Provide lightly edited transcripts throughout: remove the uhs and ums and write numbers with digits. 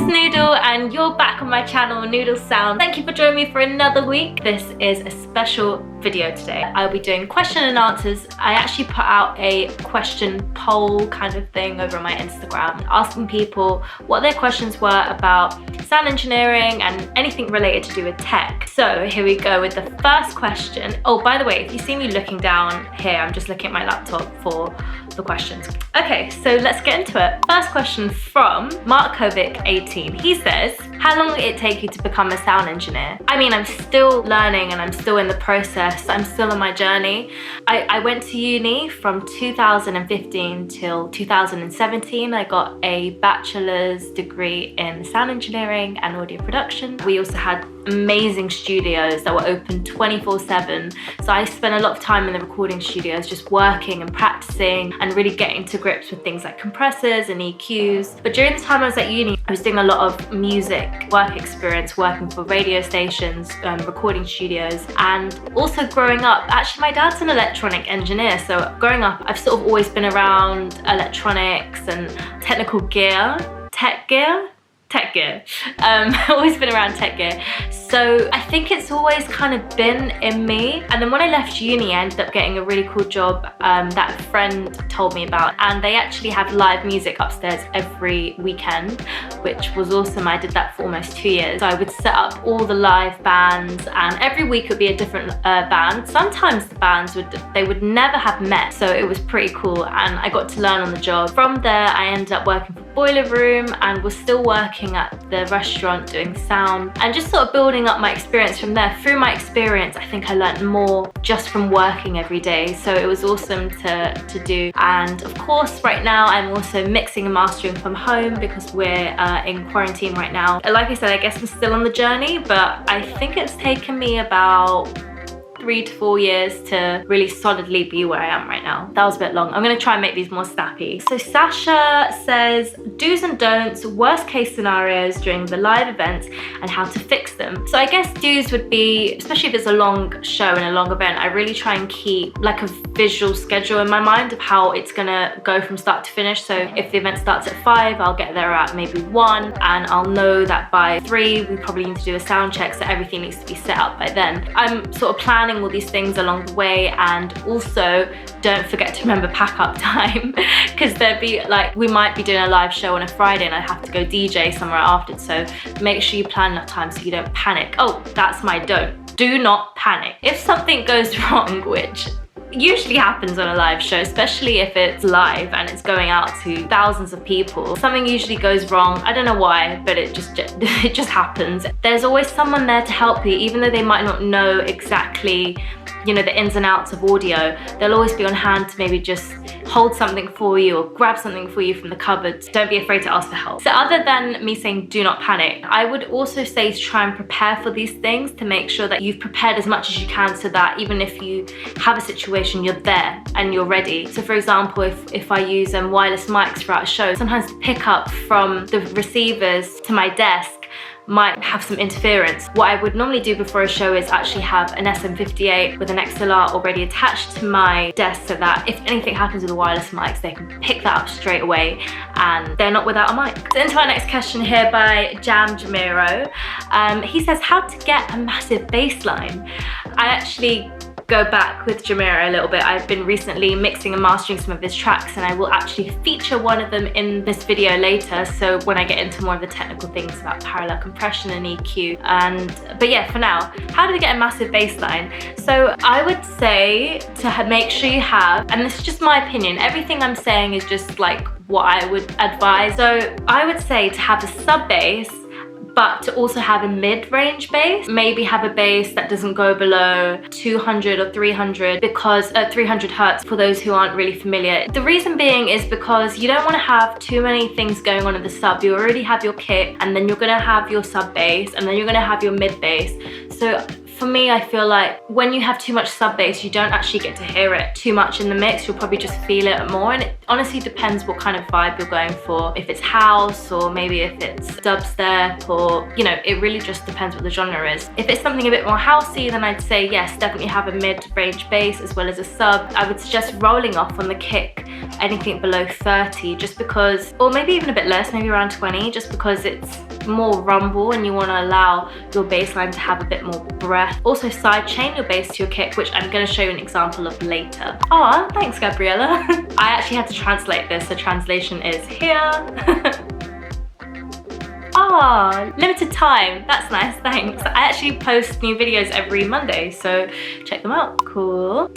Noodle and you're back on my channel, Noodle Sound. Thank you for joining me for another week. This is a special video today. I'll be doing question and answers. I actually put out a question poll kind of thing over on my Instagram, asking people what their questions were about sound engineering and anything related to do with tech. So here we go with the first question. Oh, by the way, if you see me looking down here, I'm just looking at my laptop for the questions. Okay, so let's get into it. First question from Mark Kovic 18. He says, how long will it take you to become a sound engineer? I mean, I'm still learning and I'm still in the process. I'm still on my journey. I went to uni from 2015 till 2017. I got a bachelor's degree in sound engineering and audio production. We also had amazing studios that were open 24/7. So I spent a lot of time in the recording studios just working and practicing and really getting to grips with things like compressors and EQs. But during the time I was at uni, I was doing a lot of music work experience, working for radio stations, recording studios, and also growing up. Actually, my dad's an electronic engineer, so growing up, I've sort of always been around electronics and technical gear, tech gear. Always been around tech gear. So I think it's always kind of been in me. And then when I left uni, I ended up getting a really cool job that a friend told me about. And they actually have live music upstairs every weekend, which was awesome. I did that for almost 2 years. So I would set up all the live bands and every week it would be a different band. Sometimes the bands would never have met. So it was pretty cool and I got to learn on the job. From there, I ended up working for Boiler Room and was still working at the restaurant doing sound and just sort of building up my experience from there. Through my experience, I think I learned more just from working every day, so it was awesome to do. And of course, right now I'm also mixing and mastering from home because we're in quarantine right now. Like I said, I guess I'm still on the journey, but I think it's taken me about 3 to 4 years to really solidly be where I am right now. That was a bit long. I'm gonna try and make these more snappy. So Sasha says, do's and don'ts, worst case scenarios during the live events and how to fix them. So I guess do's would be, especially if it's a long show and a long event, I really try and keep like a visual schedule in my mind of how it's gonna go from start to finish. So if the event starts at 5, I'll get there at maybe 1 and I'll know that by 3, we probably need to do a sound check, so everything needs to be set up by then. I'm sort of planning all these things along the way, and also don't forget to remember pack up time because there'd be like, we might be doing a live show on a Friday and I have to go DJ somewhere after, so make sure you plan enough time so you don't panic. Oh, that's my don't. Do not panic. If something goes wrong, which usually happens on a live show, especially if it's live and it's going out to thousands of people. Something usually goes wrong. I don't know why, but it just happens. There's always someone there to help you, even though they might not know exactly, you know, the ins and outs of audio. They'll always be on hand to maybe just hold something for you or grab something for you from the cupboard. Don't be afraid to ask for help. So other than me saying do not panic, I would also say to try and prepare for these things, to make sure that you've prepared as much as you can so that even if you have a situation, you're there and you're ready. So for example, if I use wireless mics throughout a show, sometimes the pickup from the receivers to my desk might have some interference. What I would normally do before a show is actually have an SM58 with an XLR already attached to my desk so that if anything happens with the wireless mics, they can pick that up straight away and they're not without a mic. So into our next question here by Jam Jamiro. He says, how to get a massive bass line? I actually go back with Jamiro a little bit. I've been recently mixing and mastering some of his tracks and I will actually feature one of them in this video later, so when I get into more of the technical things about parallel compression and EQ. But yeah, for now, how do we get a massive bass line? So I would say to make sure you have, and this is just my opinion, everything I'm saying is just like what I would advise. So I would say to have a sub bass, but to also have a mid-range bass. Maybe have a bass that doesn't go below 200 or 300 because 300 hertz for those who aren't really familiar. The reason being is because you don't want to have too many things going on in the sub. You already have your kick and then you're going to have your sub bass and then you're going to have your mid bass. So for me, I feel like when you have too much sub bass, you don't actually get to hear it too much in the mix. You'll probably just feel it more, and it honestly depends what kind of vibe you're going for. If it's house, or maybe if it's dubstep, or, you know, it really just depends what the genre is. If it's something a bit more housey, then I'd say yes, definitely have a mid-range bass as well as a sub. I would suggest rolling off on the kick anything below 30, just because, or maybe even a bit less, maybe around 20, just because it's more rumble and you want to allow your bass line to have a bit more breath. Also sidechain your bass to your kick, which I'm going to show you an example of later. Oh, thanks Gabriella. I actually had to translate this, so translation is here. Ah, limited time. That's nice, thanks. I actually post new videos every Monday, so check them out. Cool.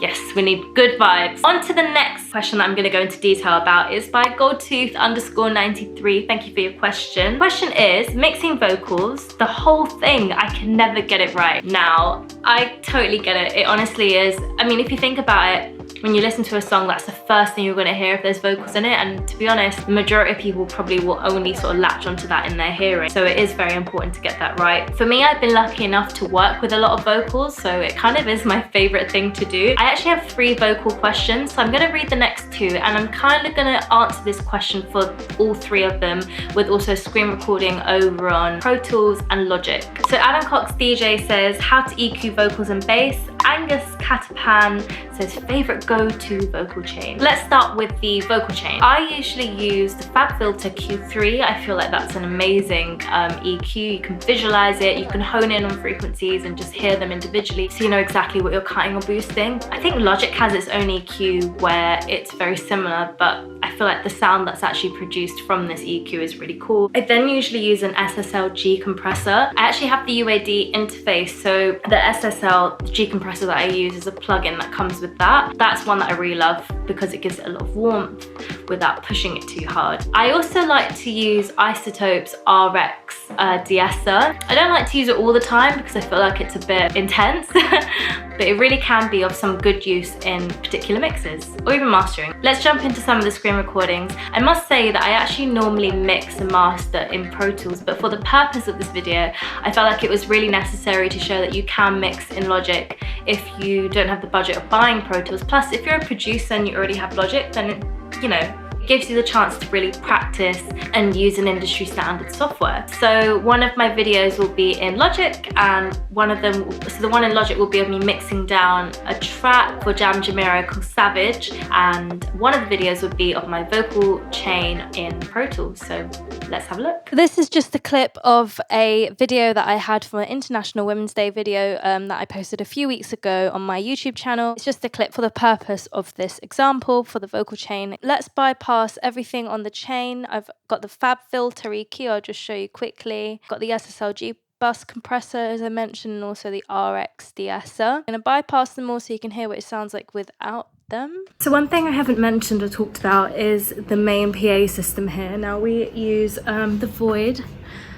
Yes, we need good vibes. On to the next question that I'm going to go into detail about is by goldtooth_93. Thank you for your question. Question is, mixing vocals, the whole thing, I can never get it right. Now, I totally get it. It honestly is. I mean, if you think about it, when you listen to a song, that's the first thing you're going to hear if there's vocals in it, and to be honest, the majority of people probably will only sort of latch onto that in their hearing, so it is very important to get that right. For me, I've been lucky enough to work with a lot of vocals, so it kind of is my favorite thing to do. I actually have 3 vocal questions, so I'm going to read the next 2, and I'm kind of going to answer this question for all 3 of them with also screen recording over on Pro Tools and Logic. So Adam Cox DJ says, how to EQ vocals and bass. Angus Catapan says, favorite go-to vocal chain. Let's start with the vocal chain. I usually use the FabFilter Q3. I feel like that's an amazing EQ. You can visualize it, you can hone in on frequencies and just hear them individually so you know exactly what you're cutting or boosting. I think Logic has its own EQ where it's very similar, but I feel like the sound that's actually produced from this EQ is really cool. I then usually use an SSL G Compressor. I actually have the UAD interface, so the SSL G Compressor that I use is a plugin that comes with that. That's one that I really love because it gives it a lot of warmth without pushing it too hard. I also like to use Isotope's RX de-esser. I don't like to use it all the time because I feel like it's a bit intense, but it really can be of some good use in particular mixes or even mastering. Let's jump into some of the screen recordings. I must say that I actually normally mix and master in Pro Tools, but for the purpose of this video, I felt like it was really necessary to show that you can mix in Logic if you don't have the budget of buying Pro Tools. Plus, if you're a producer and you already have Logic, then you know, it gives you the chance to really practice and use an industry standard software. So one of my videos will be in Logic, and the one in Logic will be of me mixing down a track for Jam Jamiro called Savage, and one of the videos would be of my vocal chain in Pro Tools. So let's have a look. This is just a clip of a video that I had for my International Women's Day video that I posted a few weeks ago on my YouTube channel. It's just a clip for the purpose of this example for the vocal chain. Let's bypass everything on the chain. I've got the FabFilter EQ, I'll just show you quickly. Got the SSL G B Compressor, as I mentioned, and also the RX de-esser. I'm going to bypass them all so you can hear what it sounds like without them. So one thing I haven't mentioned or talked about is the main PA system here. Now we use the Void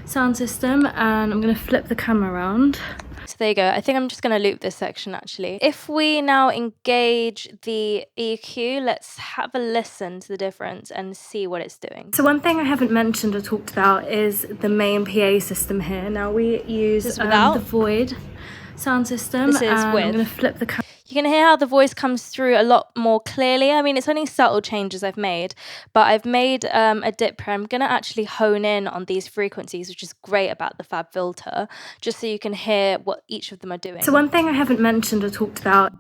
sound system, and I'm going to flip the camera around. So there you go. I think I'm just going to loop this section actually. If we now engage the EQ, let's have a listen to the difference and see what it's doing. So one thing I haven't mentioned or talked about is the main PA system here. Now we use the Void sound system. This is with. I'm going to flip the camera. You can hear how the voice comes through a lot more clearly. I mean, it's only subtle changes I've made, but I've made a dip here. I'm going to actually hone in on these frequencies, which is great about the FabFilter, just so you can hear what each of them are doing. So one thing I haven't mentioned or talked about.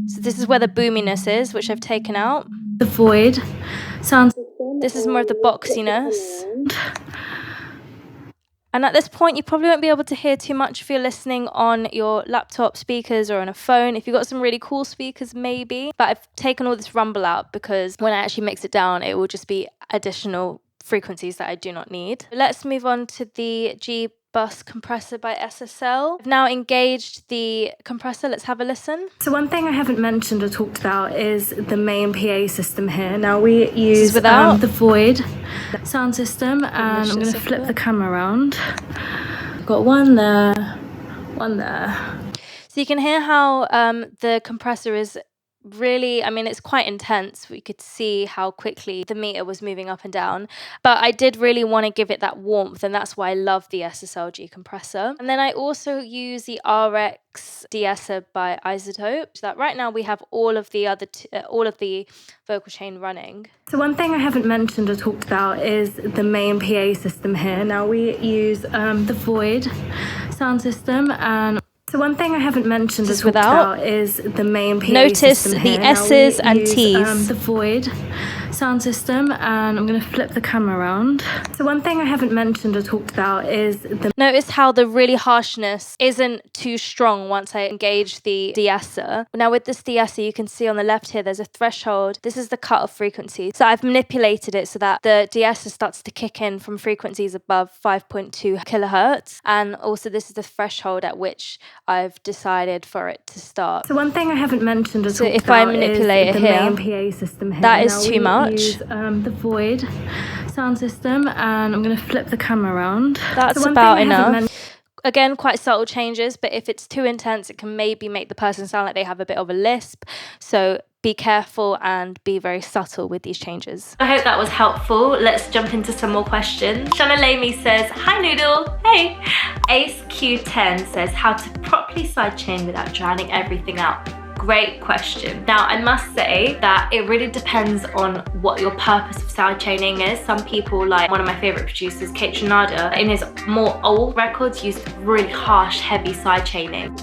So this is where the boominess is, which I've taken out. The Void sound system. This is more of the boxiness. And at this point, you probably won't be able to hear too much if you're listening on your laptop speakers or on a phone. If you've got some really cool speakers, maybe. But I've taken all this rumble out because when I actually mix it down, it will just be additional frequencies that I do not need. Let's move on to the G B Compressor by SSL. I've now engaged the compressor. Let's have a listen. So one thing I haven't mentioned or talked about is the main PA system here. Now we use the Void sound system, and I'm going to flip the camera around. I've got one there, one there. So you can hear how the compressor is really, I mean, it's quite intense. We could see how quickly the meter was moving up and down, but I did really want to give it that warmth, and that's why I love the SSL G Compressor. And then I also use the RX de-esser by Isotope, so that right now we have all of the other all of the vocal chain running. So one thing I haven't mentioned or talked about is the main PA system here. Now we use the Void sound system, and so one thing I haven't mentioned or talked about is the main PA system here. Notice the S's and T's. The Void sound system, and I'm going to flip the camera around. So one thing I haven't mentioned or talked about is notice how the really harshness isn't too strong once I engage the de-esser. Now with this de-esser, you can see on the left here there's a threshold. This is the cutoff frequency. So I've manipulated it so that the de-esser starts to kick in from frequencies above 5.2 kilohertz, and also this is the threshold at which I've decided for it to start. So one thing I haven't mentioned or talked about is the main PA system here. That is too much. Use the void sound system, and I'm going to flip the camera around. That's about enough. Again, quite subtle changes, but if it's too intense, it can maybe make the person sound like they have a bit of a lisp. So be careful and be very subtle with these changes. I hope that was helpful. Let's jump into some more questions. Shanna Lamy says, hi Noodle, hey. Ace Q10 says, how to properly sidechain without drowning everything out. Great question. Now, I must say that it really depends on what your purpose of sidechaining is. Some people, like one of my favorite producers, Kate Trinada, in his more old records, used really harsh, heavy sidechaining.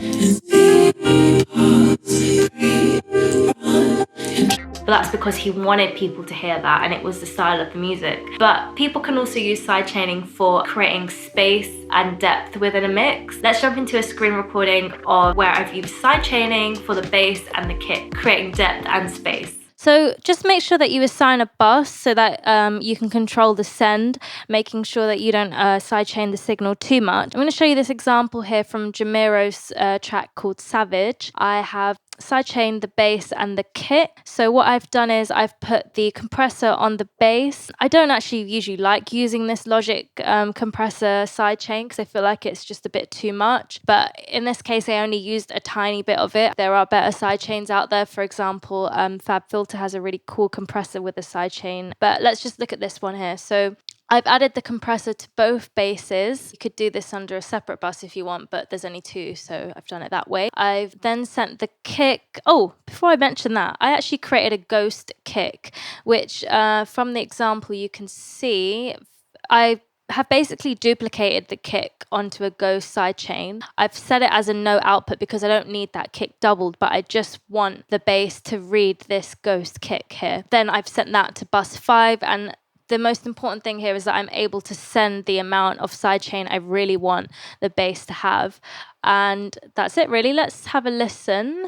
But that's because he wanted people to hear that, and it was the style of the music. But people can also use sidechaining for creating space and depth within a mix. Let's jump into a screen recording of where I've used sidechaining for the bass and the kick, creating depth and space. So just make sure that you assign a bus so that you can control the send, making sure that you don't sidechain the signal too much. I'm going to show you this example here from Jamiro's track called Savage. I have sidechain the bass and the kick. So what I've done is I've put the compressor on the bass. I don't actually usually like using this Logic compressor sidechain because I feel like it's just a bit too much. But in this case, I only used a tiny bit of it. There are better sidechains out there. For example, FabFilter has a really cool compressor with a sidechain. But let's just look at this one here. So I've added the compressor to both basses. You could do this under a separate bus if you want, but there's only two, so I've done it that way. I've then sent the kick. Oh, before I mention that, I actually created a ghost kick, which from the example you can see, I have basically duplicated the kick onto a ghost sidechain. I've set it as a no output because I don't need that kick doubled, but I just want the bass to read this ghost kick here. Then I've sent that to bus 5, and the most important thing here is that I'm able to send the amount of sidechain I really want the bass to have. And that's it really. Let's have a listen.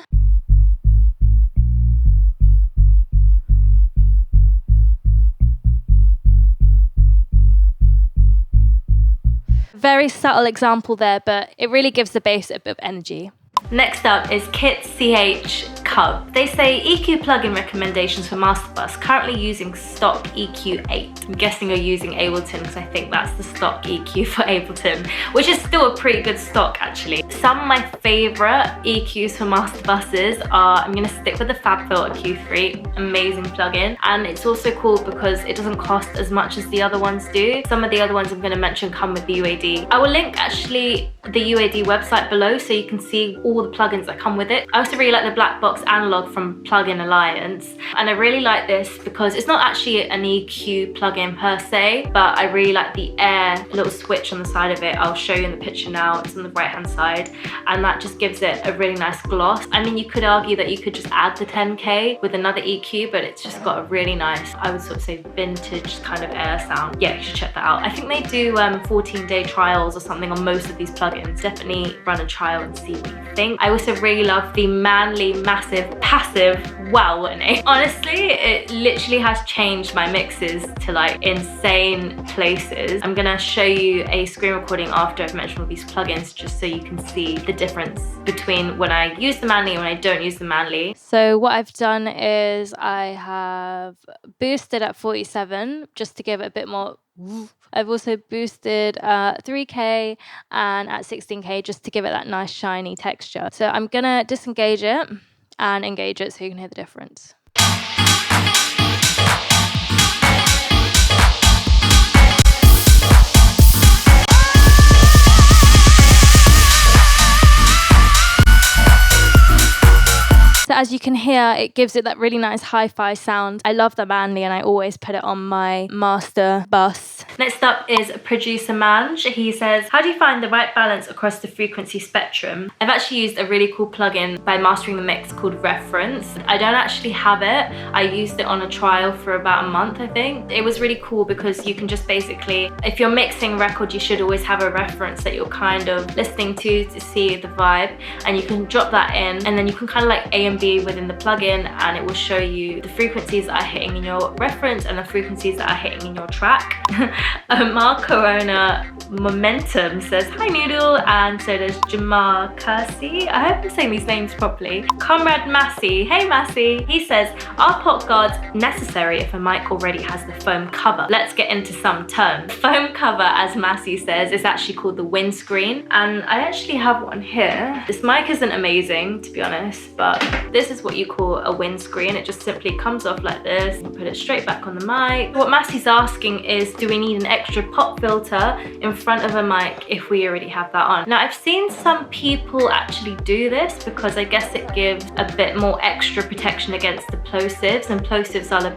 Very subtle example there, but it really gives the bass a bit of energy. Next up is Kit CH Cub. They say EQ plugin recommendations for Masterbus, currently using stock EQ8. I'm guessing you're using Ableton because I think that's the stock EQ for Ableton, which is still a pretty good stock actually. Some of my favorite EQs for Masterbuses are, I'm gonna stick with the FabFilter Q3, amazing plugin. And it's also cool because it doesn't cost as much as the other ones do. Some of the other ones I'm gonna mention come with the UAD. I will link actually the UAD website below so you can see all the plugins that come with it. I also really like the black box analog from Plugin Alliance, and I really like this because it's not actually an EQ plugin per se, but I really like the air little switch on the side of it. I'll show you in the picture now. It's on the right hand side, and that just gives it a really nice gloss. I mean, you could argue that you could just add the 10K with another EQ, but it's just got a really nice, I would sort of say vintage kind of air sound. Yeah, you should check that out. I think they do 14-day trials or something on most of these plugins. Definitely run a trial and see what you think. I also really love the Manley massive passive, wow, what a name. Honestly, it literally has changed my mixes to like insane places. I'm gonna show you a screen recording after I've mentioned all these plugins just so you can see the difference between when I use the Manley and when I don't use the Manley. So what I've done is I have boosted at 47 just to give it a bit more. I've also boosted 3K and at 16K just to give it that nice shiny texture. So I'm gonna disengage it and engage it so you can hear the difference. So as you can hear, it gives it that really nice hi-fi sound. I love the Manley and I always put it on my master bus. Next up is Producer Manj. He says, how do you find the right balance across the frequency spectrum? I've actually used a really cool plugin by Mastering the Mix called Reference. I don't actually have it. I used it on a trial for about a month, I think. It was really cool because you can just basically, if you're mixing a record, you should always have a reference that you're kind of listening to see the vibe, and you can drop that in, and then you can kind of like A and B within the plugin, and it will show you the frequencies that are hitting in your reference and the frequencies that are hitting in your track. Mark Corona Momentum says, hi Noodle, and so does Jamar Kersey. I hope I'm saying these names properly. Comrade Massey, hey Massey. He says, are pot guards necessary if a mic already has the foam cover? Let's get into some terms. Foam cover, as Massey says, is actually called the windscreen, and I actually have one here. This mic isn't amazing, to be honest, but this is what you call a windscreen. It just simply comes off like this. You put it straight back on the mic. What Massey's asking is, do we need an extra pop filter in front of a mic if we already have that on? Now, I've seen some people actually do this because I guess it gives a bit more extra protection against the plosives, and plosives are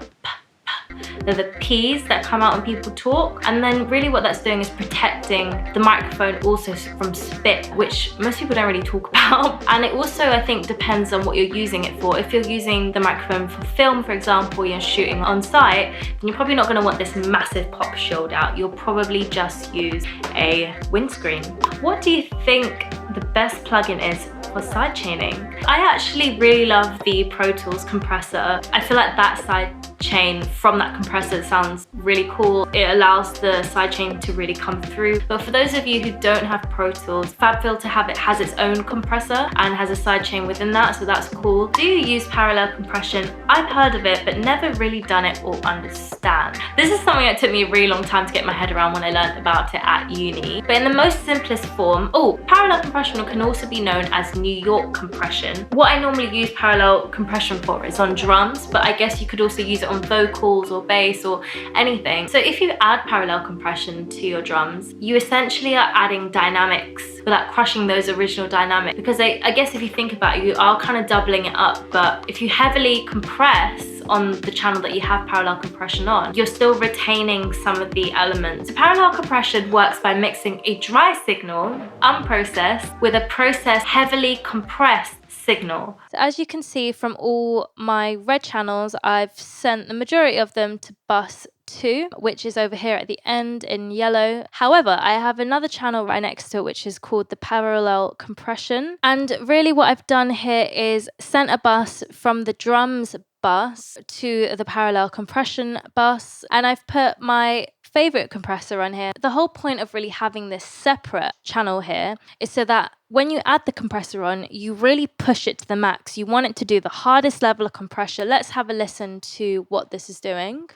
they're the P's that come out when people talk. And then really what that's doing is protecting the microphone also from spit, which most people don't really talk about. And it also, I think, depends on what you're using it for. If you're using the microphone for film, for example, you're shooting on site, then you're probably not gonna want this massive pop shield out. You'll probably just use a windscreen. What do you think the best plugin is for sidechaining? I actually really love the Pro Tools compressor. I feel like that sidechain from that compressor sounds really cool. It allows the sidechain to really come through. But for those of you who don't have Pro Tools, FabFilter has its own compressor and has a sidechain within that, so that's cool. Do you use parallel compression? I've heard of it, but never really done it or understand. This is something that took me a really long time to get my head around when I learned about it at uni. But in the most simplest form, parallel compression can also be known as New York compression. What I normally use parallel compression for is on drums, but I guess you could also use it on vocals or bass or anything. So if you add parallel compression to your drums, you essentially are adding dynamics without crushing those original dynamics, because I guess if you think about it, you are kind of doubling it up. But if you heavily compress on the channel that you have parallel compression on, you're still retaining some of the elements. So parallel compression works by mixing a dry signal, unprocessed, with a processed, heavily compressed signal. So as you can see from all my red channels, I've sent the majority of them to bus 2, which is over here at the end in yellow. However, I have another channel right next to it which is called the parallel compression, and really what I've done here is sent a bus from the drums bus to the parallel compression bus, and I've put my favorite compressor on here. The whole point of really having this separate channel here is so that when you add the compressor on, you really push it to the max. You want it to do the hardest level of compression. Let's have a listen to what this is doing.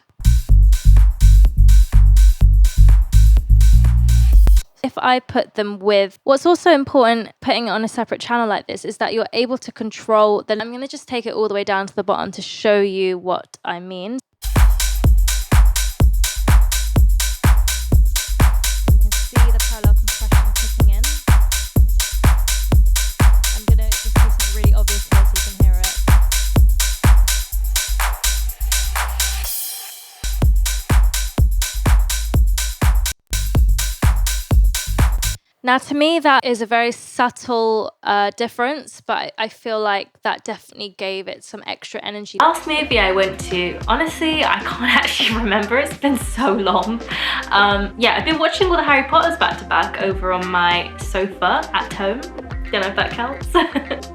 If I put them with, what's also important putting it on a separate channel like this is that you're able to control the, I'm going to just take it all the way down to the bottom to show you what I mean. You can see the parallel compression kicking in. I'm going to just do something really obvious here so you can hear it. Now, to me, that is a very subtle difference, but I feel like that definitely gave it some extra energy. Last movie I went to, honestly, I can't actually remember. It's been so long. Yeah, I've been watching all the Harry Potters back to back over on my sofa at home. Don't know if that counts.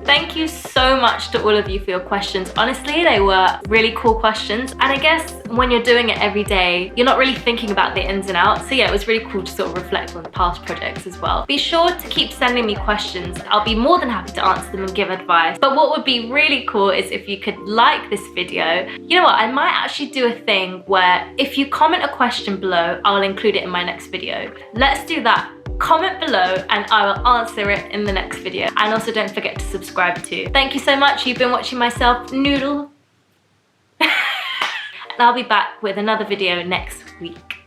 Thank you so much to all of you for your questions. Honestly, they were really cool questions. And I guess when you're doing it every day, you're not really thinking about the ins and outs. So yeah, it was really cool to sort of reflect on the past projects as well. Be sure to keep sending me questions. I'll be more than happy to answer them and give advice. But what would be really cool is if you could like this video. You know what, I might actually do a thing where if you comment a question below, I'll include it in my next video. Let's do that. Comment below and I will answer it in the next video. And also don't forget to subscribe too. Thank you so much. You've been watching myself, Noodle. And I'll be back with another video next week.